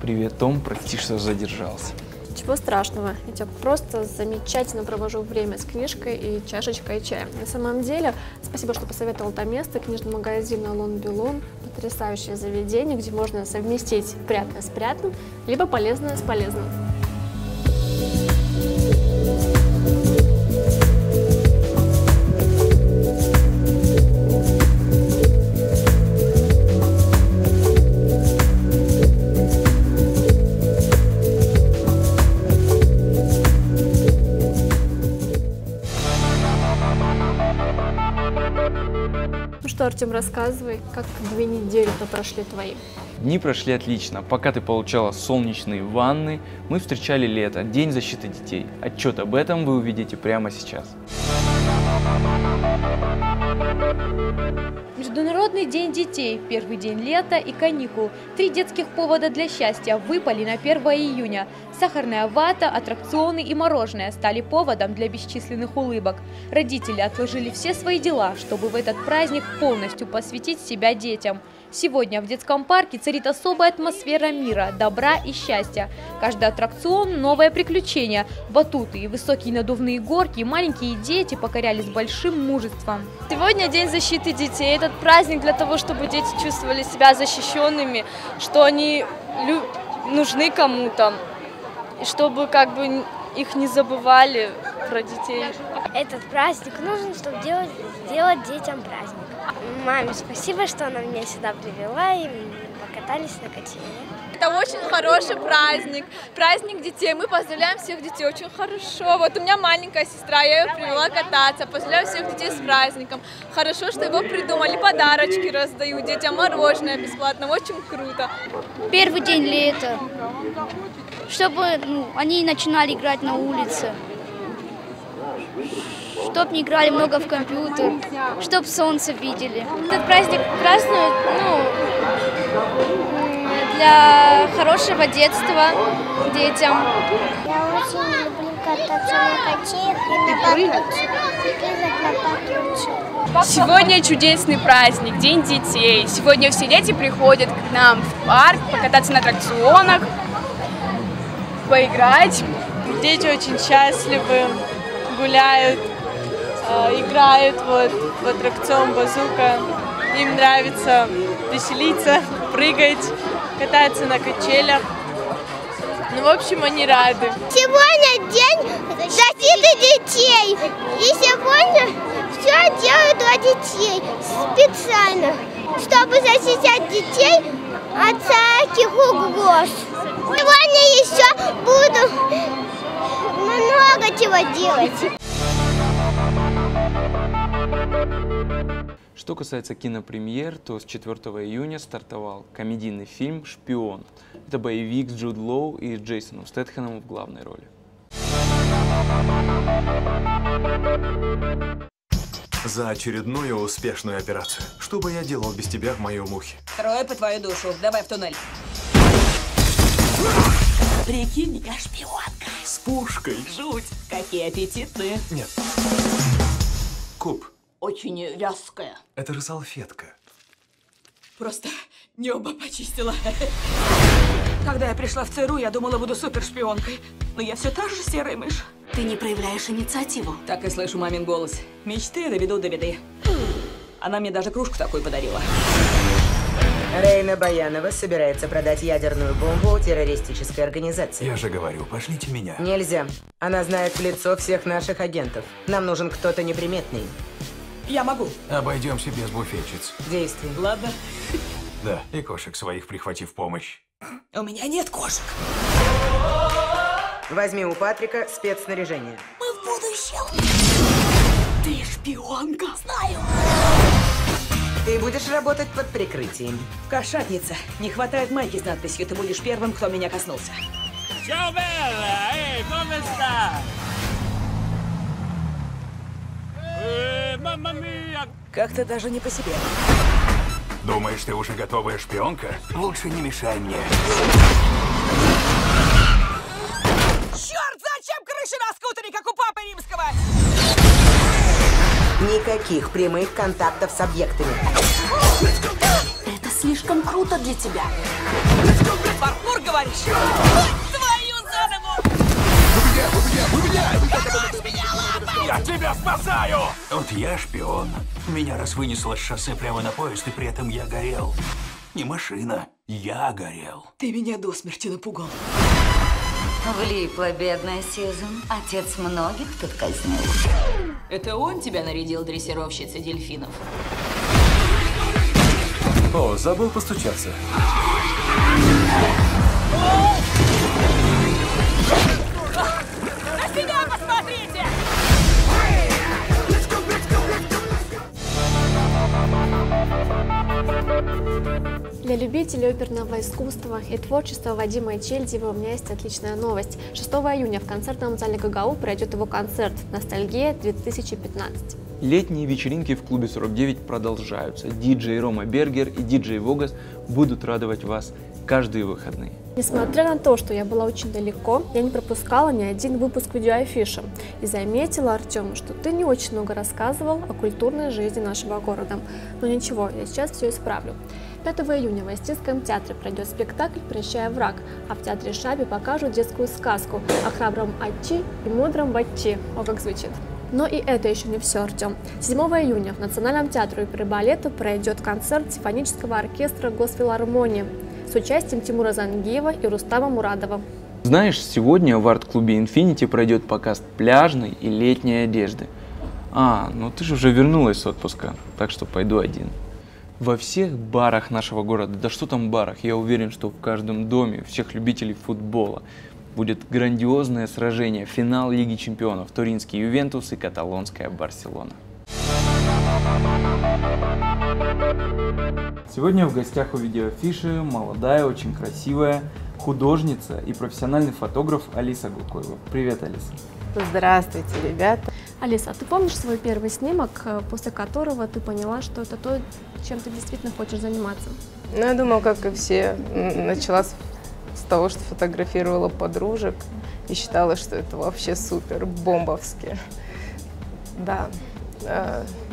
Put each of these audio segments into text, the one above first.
Привет, Том, прости, что задержался. Ничего страшного, я тебя просто замечательно провожу время с книжкой и чашечкой чая. На самом деле, спасибо, что посоветовал это место, книжный магазин Алон Белун, потрясающее заведение, где можно совместить приятное с приятным, либо полезное с полезным. Ну что, Артем, рассказывай, как 2 недели-то прошли твои? Дни прошли отлично. Пока ты получала солнечные ванны, мы встречали лето, День защиты детей. Отчет об этом вы увидите прямо сейчас. Международный день детей, первый день лета и каникул. 3 детских повода для счастья выпали на 1 июня. Сахарная вата, аттракционы и мороженое стали поводом для бесчисленных улыбок. Родители отложили все свои дела, чтобы в этот праздник полностью посвятить себя детям. Сегодня в детском парке царит особая атмосфера мира, добра и счастья. Каждый аттракцион – новое приключение. Батуты и высокие надувные горки маленькие дети покоряли с большим мужеством. Сегодня День защиты детей. Этот праздник для того, чтобы дети чувствовали себя защищенными, что они нужны кому-то, и чтобы как бы их не забывали про детей. Этот праздник нужен, чтобы сделать детям праздник. Маме спасибо, что она меня сюда привела, и мы покатались на качелях. Это очень хороший праздник, праздник детей. Мы поздравляем всех детей очень хорошо. Вот у меня маленькая сестра, я ее привела кататься. Поздравляю всех детей с праздником. Хорошо, что его придумали, подарочки раздают детям, мороженое бесплатно, очень круто. Первый день лета, чтобы они начинали играть на улице, чтобы не играли много в компьютер, чтобы солнце видели. Этот праздник празднуют для хорошего детства детям. Я очень люблю кататься на качелях и на батуте. Сегодня чудесный праздник, День детей. Сегодня все дети приходят к нам в парк покататься на аттракционах, поиграть. Дети очень счастливы, гуляют, играют в аттракцион «Базука». Им нравится веселиться, прыгать, кататься на качелях. Ну, в общем, они рады. Сегодня День защиты детей. И сегодня все делают для детей специально, чтобы защищать детей от всяких угроз. Сегодня еще буду много чего делать. Что касается кинопремьер, то с 4 июня стартовал комедийный фильм «Шпион». Это боевик с Джуд Лоу и Джейсоном Стэтхэмом в главной роли. За очередную успешную операцию. Что бы я делал без тебя в моем ухе? Трое по твою душу. Давай в туннель. Прикинь, я шпионка. С пушкой. Жуть. Какие аппетитные. Нет. Куб. Очень вязкая. Это же салфетка. Просто небо почистила. Когда я пришла в ЦРУ, я думала, буду супершпионкой. Но я все та же серая мышь. Ты не проявляешь инициативу. Так и слышу мамин голос. Мечты доведут до беды. Она мне даже кружку такую подарила. Рейна Баянова собирается продать ядерную бомбу террористической организации. Я же говорю, пошлите меня. Нельзя. Она знает в лицо всех наших агентов. Нам нужен кто-то неприметный. Я могу. Обойдемся без буфетчиц. Действуй. Ладно. Да, и кошек своих прихвати в помощь. У меня нет кошек. Возьми у Патрика спецснаряжение. Мы в будущем. Ты шпионка. Знаю. Ты будешь работать под прикрытием. Кошатница. Не хватает майки с надписью «Ты будешь первым, кто меня коснулся». Ciao bella, come sta? Mamma mia! Как-то даже не по себе. Думаешь, ты уже готовая шпионка? Лучше не мешай мне. Черт, зачем крыши на скутере, как у Папы Римского? Никаких прямых контактов с объектами. Это слишком круто для тебя. Паркур, говоришь? Твою за ногу! Я тебя спасаю! Вот я шпион. Меня раз вынесло с шоссе прямо на поезд, и при этом я горел. Не машина, я горел. Ты меня до смерти напугал. Влипла бедная Сьюзан. Отец многих тут казнил. Это он тебя нарядил дрессировщицей дельфинов? О, забыл постучаться. На себя посмотрите! Для любителей оперного искусства и творчества Вадима Ичельдиева у меня есть отличная новость. 6 июня в концертном зале ГГУ пройдет его концерт «Ностальгия-2015». Летние вечеринки в клубе 49 продолжаются. Диджей Рома Бергер и диджей Вогас будут радовать вас каждые выходные. Несмотря на то, что я была очень далеко, я не пропускала ни один выпуск видеоафиши. И заметила, Артем, что ты не очень много рассказывал о культурной жизни нашего города. Но ничего, я сейчас все исправлю. 5 июня в Остинском театре пройдет спектакль «Прощай, враг», а в театре Шаби покажут детскую сказку о храбром Ачи и мудром Бачи. О, как звучит. Но и это еще не все, Артем. 7 июня в Национальном театре оперы и балета пройдет концерт симфонического оркестра Госфилармонии с участием Тимура Зангиева и Рустама Мурадова. Знаешь, сегодня в арт-клубе Infinity пройдет показ пляжной и летней одежды. Ну ты же уже вернулась с отпуска, так что пойду один. Во всех барах нашего города, да что там барах, я уверен, что в каждом доме всех любителей футбола будет грандиозное сражение, финал Лиги Чемпионов, туринский Ювентус и каталонская Барселона. Сегодня в гостях у видеоафиши молодая, очень красивая художница и профессиональный фотограф Алиса Гукоева. Привет, Алиса. Здравствуйте, ребята. Алиса, а ты помнишь свой первый снимок, после которого ты поняла, что это то, чем ты действительно хочешь заниматься? Ну, я думаю, как и все, начала с того, что фотографировала подружек и считала, что это вообще супер, бомбовски. Да.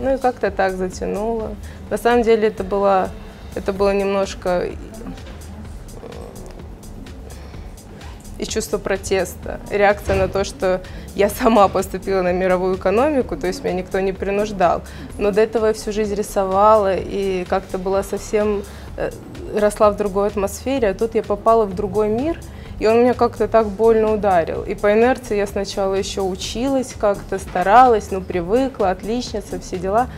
Ну и как-то так затянуло. На самом деле это было немножко и чувство протеста, реакция на то, что я сама поступила на мировую экономику, то есть меня никто не принуждал. Но до этого я всю жизнь рисовала и как-то была совсем, росла в другой атмосфере, а тут я попала в другой мир, и он меня как-то так больно ударил. И по инерции я сначала еще училась как-то, старалась, привыкла, отличница, все дела.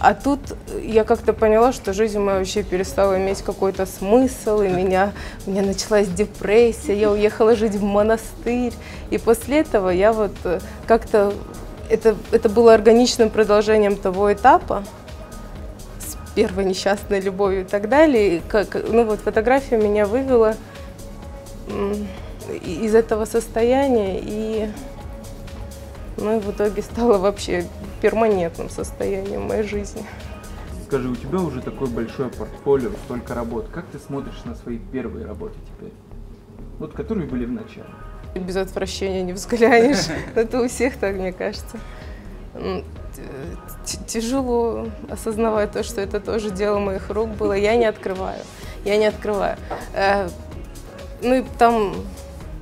А тут я как-то поняла, что жизнь моя вообще перестала иметь какой-то смысл, и у меня началась депрессия, я уехала жить в монастырь. И после этого я вот как-то, это было органичным продолжением того этапа, с первой несчастной любовью и так далее. И фотография меня вывела из этого состояния, и в итоге стала вообще перманентным состоянием моей жизни. Скажи, у тебя уже такое большое портфолио, столько работ. Как ты смотришь на свои первые работы теперь? Вот которые были в начале. Без отвращения не взглянешь. Это у всех так, мне кажется. Тяжело осознавать то, что это тоже дело моих рук было. Я не открываю. Ну и там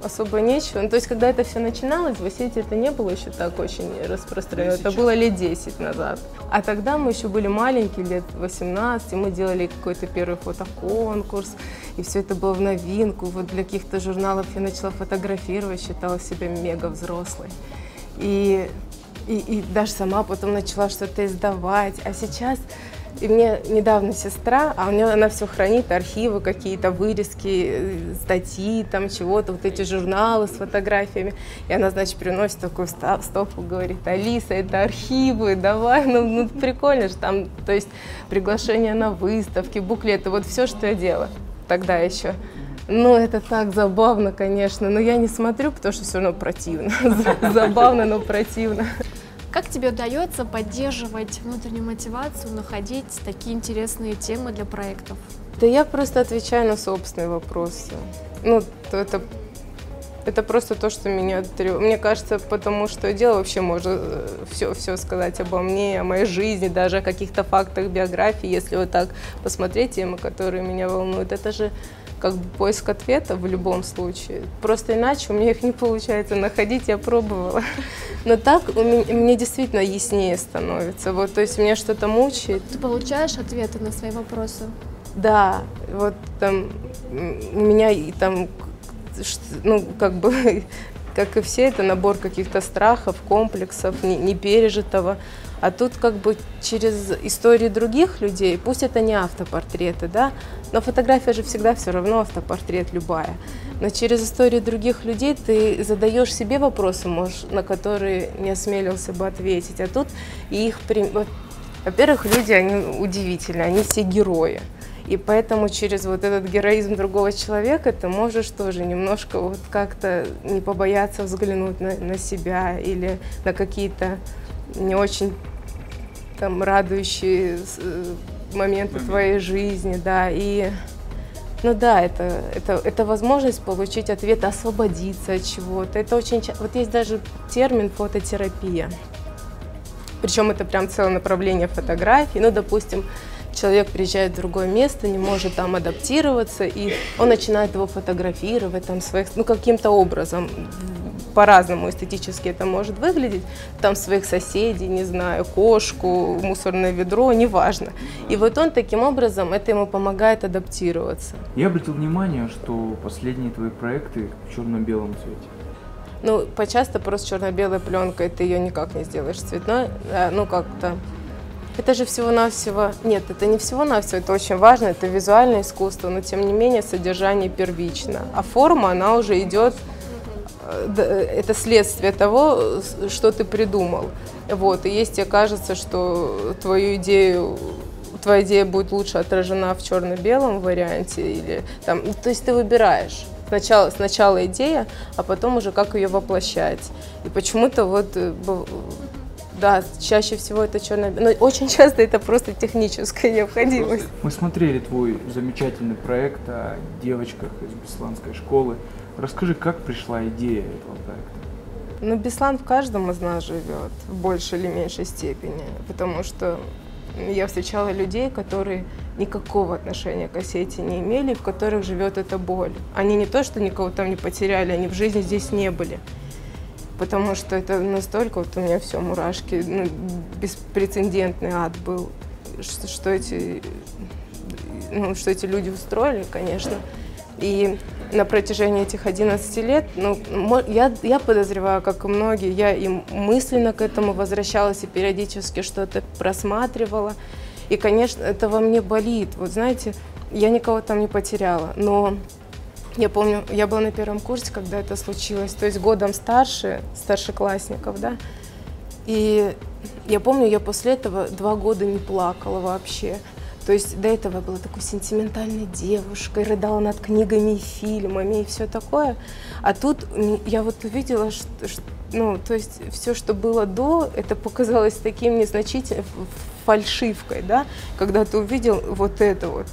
особо нечего. То есть, когда это все начиналось, в Осетии это не было еще так очень распространено. Это было лет 10 назад. А тогда мы еще были маленькие, лет 18, и мы делали какой-то первый фотоконкурс, и все это было в новинку. Вот для каких-то журналов я начала фотографировать, считала себя мега взрослой. И даже сама потом начала что-то издавать. А сейчас... И мне недавно сестра, она все хранит, архивы какие-то, вырезки, статьи, там чего-то, вот эти журналы с фотографиями. И она, значит, приносит такую стопку, говорит: Алиса, это архивы, давай, прикольно же там, то есть приглашение на выставки, буклеты, вот все, что я делала тогда еще. Это так забавно, конечно, но я не смотрю, потому что все равно противно. Забавно, но противно. Как тебе удается поддерживать внутреннюю мотивацию, находить такие интересные темы для проектов? Да я просто отвечаю на собственные вопросы. Это просто то, что меня тревожит. Мне кажется, потому что дело вообще может все сказать обо мне, о моей жизни, даже о каких-то фактах биографии. Если вот так посмотреть темы, которые меня волнуют, это же как бы поиск ответа в любом случае. Просто иначе у меня их не получается находить, я пробовала. Но так мне действительно яснее становится. Вот, то есть меня что-то мучает. Ты получаешь ответы на свои вопросы? Да, вот там у меня и там, ну, как бы, как и все, это набор каких-то страхов, комплексов, непережитого. А тут как бы через истории других людей, пусть это не автопортреты, да, но фотография же всегда все равно автопортрет любая. Но через истории других людей ты задаешь себе вопросы, может, на которые не осмелился бы ответить. А тут их, во-первых, люди, они удивительные, они все герои. И поэтому через вот этот героизм другого человека ты можешь тоже немножко вот как-то не побояться взглянуть на себя или на какие-то не очень там радующие моменты твоей жизни, да, и ну да, это возможность получить ответ, освободиться от чего-то. Это очень вот есть даже термин фототерапия, причем это прям целое направление фотографии. Ну, допустим, человек приезжает в другое место, не может там адаптироваться, и он начинает его фотографировать там своих, ну, каким-то образом. По-разному эстетически это может выглядеть. Там своих соседей, не знаю, кошку, мусорное ведро, неважно. И вот он таким образом, это ему помогает адаптироваться. Я обратил внимание, что последние твои проекты в черно-белом цвете. Ну, почасто просто черно-белой пленкой ты ее никак не сделаешь цветной. Ну, как-то... Это же всего-навсего... Нет, это не всего-навсего, это очень важно, это визуальное искусство, но тем не менее содержание первично. А форма, она уже идет... Это следствие того, что ты придумал. Вот. И если тебе кажется, что твоя идея будет лучше отражена в черно-белом варианте, или там, то есть ты выбираешь сначала идея, а потом уже как ее воплощать. И почему-то вот, да, чаще всего это черно-белое, но очень часто это просто техническая необходимость. Мы смотрели твой замечательный проект о девочках из Бесланской школы. Расскажи, как пришла идея этого проекта? Ну, Беслан в каждом из нас живет в большей или меньшей степени, потому что я встречала людей, которые никакого отношения к Осетии не имели, в которых живет эта боль. Они не то, что никого там не потеряли, они в жизни здесь не были. Потому что это настолько, вот у меня все мурашки, ну, беспрецедентный ад был, что эти люди устроили, конечно. И на протяжении этих 11 лет, ну, я подозреваю, как и многие, я и мысленно к этому возвращалась и периодически что-то просматривала. И, конечно, это во мне болит. Вот знаете, я никого там не потеряла, но я помню, я была на первом курсе, когда это случилось, то есть годом старше старшеклассников, да. И я помню, я после этого 2 года не плакала вообще. То есть до этого я была такой сентиментальной девушкой, рыдала над книгами и фильмами и все такое. А тут я вот увидела, что ну, то есть все, что было до, это показалось таким незначительным, фальшивкой, да, когда ты увидел вот это вот.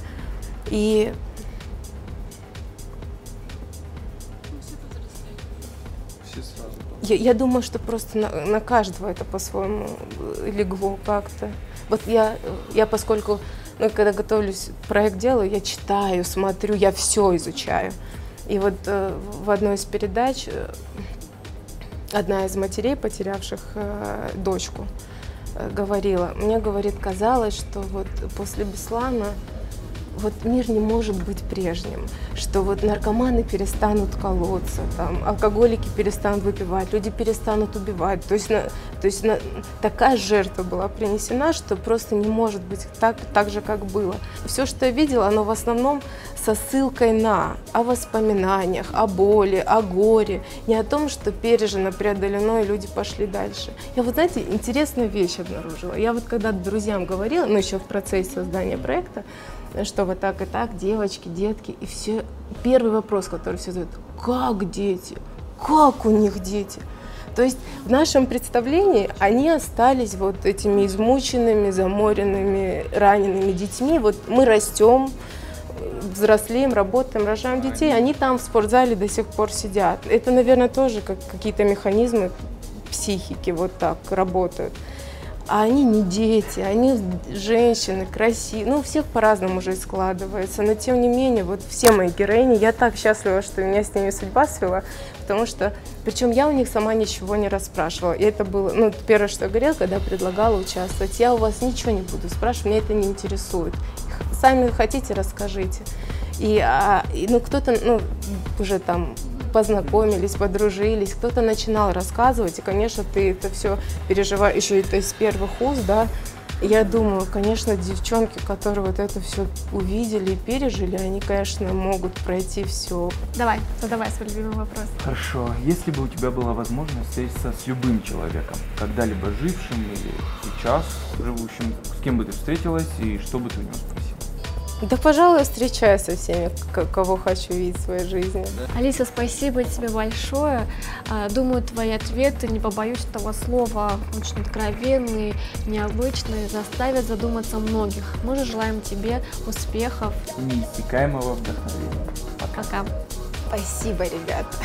И я думаю, что просто на каждого это по-своему легло как-то. Вот я поскольку... Ну, когда готовлюсь, проект делаю, я читаю, смотрю, я все изучаю. И вот в одной из передач одна из матерей, потерявших дочку, говорила, мне, говорит, казалось, что вот после Беслана вот мир не может быть прежним, что вот наркоманы перестанут колоться, там, алкоголики перестанут выпивать, люди перестанут убивать. То есть такая жертва была принесена, что просто не может быть так же, как было. Все, что я видела, оно в основном со ссылкой о воспоминаниях, о боли, о горе, не о том, что пережено, преодолено, и люди пошли дальше. Я вот, знаете, интересную вещь обнаружила. Я вот когда друзьям говорила, ну, еще в процессе создания проекта, что вот так и так, девочки, детки, и все. Первый вопрос, который все задают: как дети? Как у них дети? То есть в нашем представлении они остались вот этими измученными, заморенными, ранеными детьми. Вот мы растем, взрослеем, работаем, рожаем детей, они там в спортзале до сих пор сидят. Это, наверное, тоже как какие-то механизмы психики вот так работают. А они не дети, они женщины, красивые, ну, у всех по-разному уже складывается, но тем не менее, вот все мои героини, я так счастлива, что меня с ними судьба свела, потому что, причем я у них сама ничего не расспрашивала, и это было, ну, первое, что я говорила, когда предлагала участвовать, я у вас ничего не буду спрашивать, меня это не интересует, сами хотите, расскажите. Ну, кто-то, ну, уже там познакомились, подружились, кто-то начинал рассказывать, и, конечно, ты это все переживаешь, еще это из первых уст, да. Я думаю, конечно, девчонки, которые вот это все увидели и пережили, они, конечно, могут пройти все. Давай, задавай свой любимый вопрос. Хорошо. Если бы у тебя была возможность встретиться с любым человеком, когда-либо жившим или сейчас живущим, с кем бы ты встретилась и что бы ты у него спросила? Да, пожалуй, встречаюсь со всеми, кого хочу видеть в своей жизни. Алиса, спасибо тебе большое. Думаю, твои ответы, не побоюсь этого слова, очень откровенные, необычные, заставят задуматься многих. Мы же желаем тебе успехов. Неиссякаемого вдохновения. Пока. Спасибо, ребята.